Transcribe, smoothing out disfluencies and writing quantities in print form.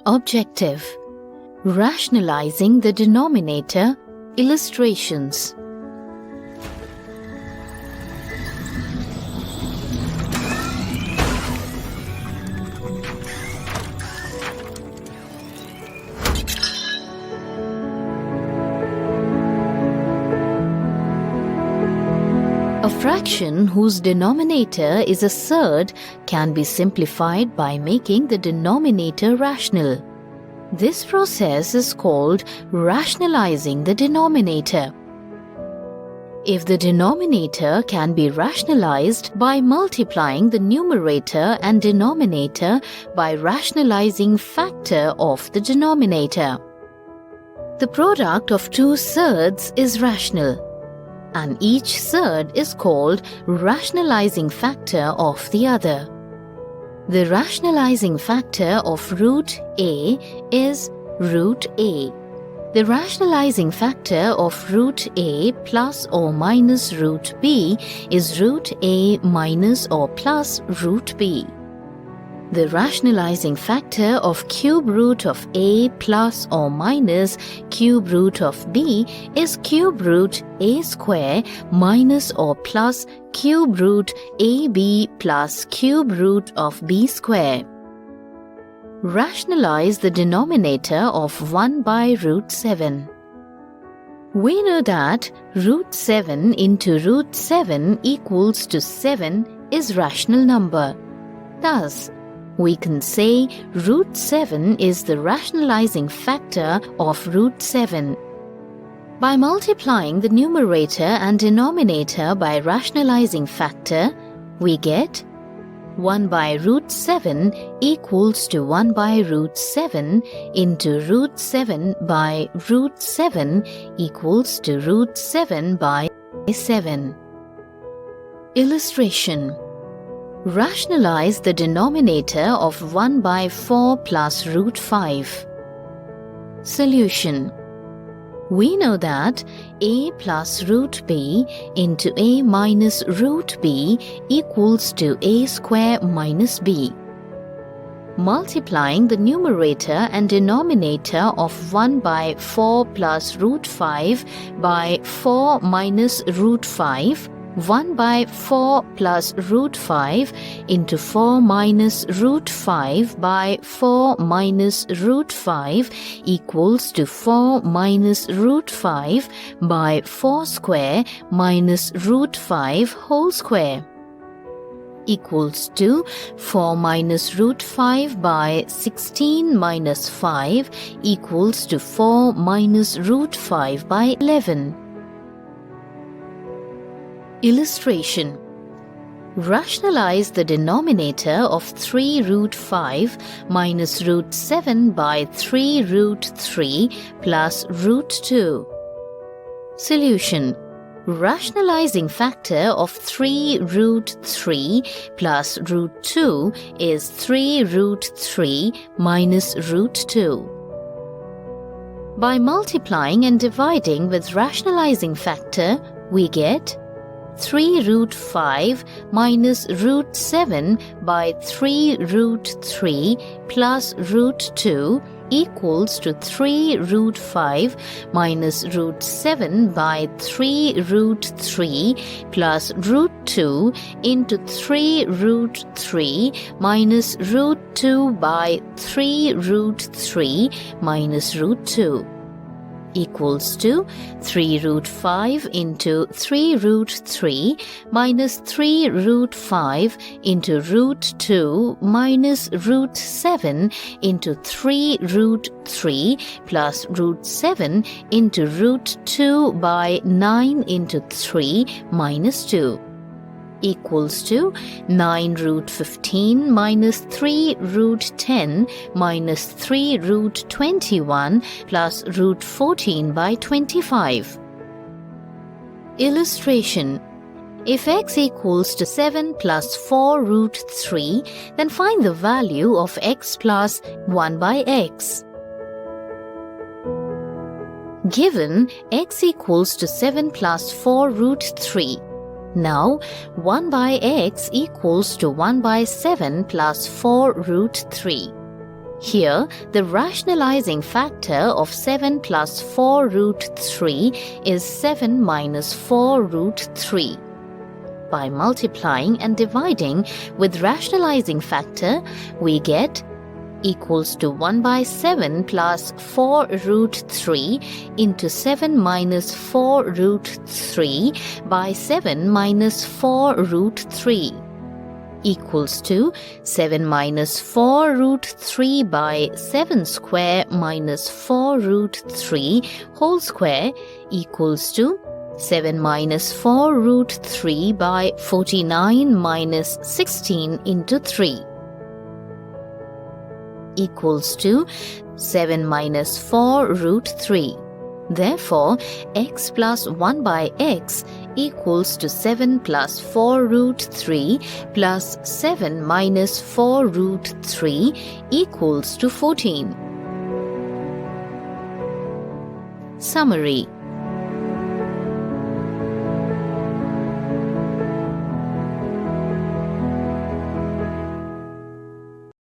Objective: Rationalizing the denominator. Illustrations. A fraction whose denominator is a surd can be simplified by making the denominator rational. This process is called rationalizing the denominator. If the denominator can be rationalized by multiplying the numerator and denominator by rationalizing factor of the denominator, the product of two surds is rational, and each surd is called rationalizing factor of the other. The rationalizing factor of root a is root a. The rationalizing factor of root a plus or minus root b is root a minus or plus root b. The rationalizing factor of cube root of a plus or minus cube root of b is cube root a square minus or plus cube root ab plus cube root of b square. Rationalize the denominator of 1 by root 7. We know that root 7 into root 7 equals to 7 is rational number. Thus, we can say root 7 is the rationalizing factor of root 7. By multiplying the numerator and denominator by rationalizing factor, we get 1 by root 7 equals to 1 by root 7 into root 7 by root 7 equals to root 7 by 7. Illustration: Rationalize the denominator of 1 by 4 plus root 5. Solution: we know that a plus root b into a minus root b equals to a square minus b. Multiplying the numerator and denominator of 1 by 4 plus root 5 by 4 minus root 5, 1 by 4 plus root 5 into 4 minus root 5 by 4 minus root 5 equals to 4 minus root 5 by 4 square minus root 5 whole square equals to 4 minus root 5 by 16 minus 5 equals to 4 minus root 5 by 11. Illustration: Rationalize the denominator of 3 root 5 minus root 7 by 3 root 3 plus root 2. Solution: Rationalizing factor of 3 root 3 plus root 2 is 3 root 3 minus root 2. By multiplying and dividing with rationalizing factor, we get 3 root 5 minus root 7 by 3 root 3 plus root 2 equals to 3 root 5 minus root 7 by 3 root 3 plus root 2 into 3 root 3 minus root 2 by 3 root 3 minus root 2 equals to 3 root 5 into 3 root 3 minus 3 root 5 into root 2 minus root 7 into 3 root 3 plus root 7 into root 2 by 9 into 3 minus 2 equals to 9 root 15 minus 3 root 10 minus 3 root 21 plus root 14 by 25. Illustration: if x equals to 7 plus 4 root 3, then find the value of x plus 1 by x. Given x equals to 7 plus 4 root 3, now 1 by x equals to 1 by 7 plus 4 root 3. Here, the rationalizing factor of 7 plus 4 root 3 is 7 minus 4 root 3. By multiplying and dividing with rationalizing factor, we get equals to 1 by 7 plus 4 root 3 into 7 minus 4 root 3 by 7 minus 4 root 3 equals to 7 minus 4 root 3 by 7 square minus 4 root 3 whole square equals to 7 minus 4 root 3 by 49 minus 16 into 3 equals to 7 minus 4 root 3. Therefore, x plus 1 by x equals to 7 plus 4 root 3 plus 7 minus 4 root 3 equals to 14. Summary.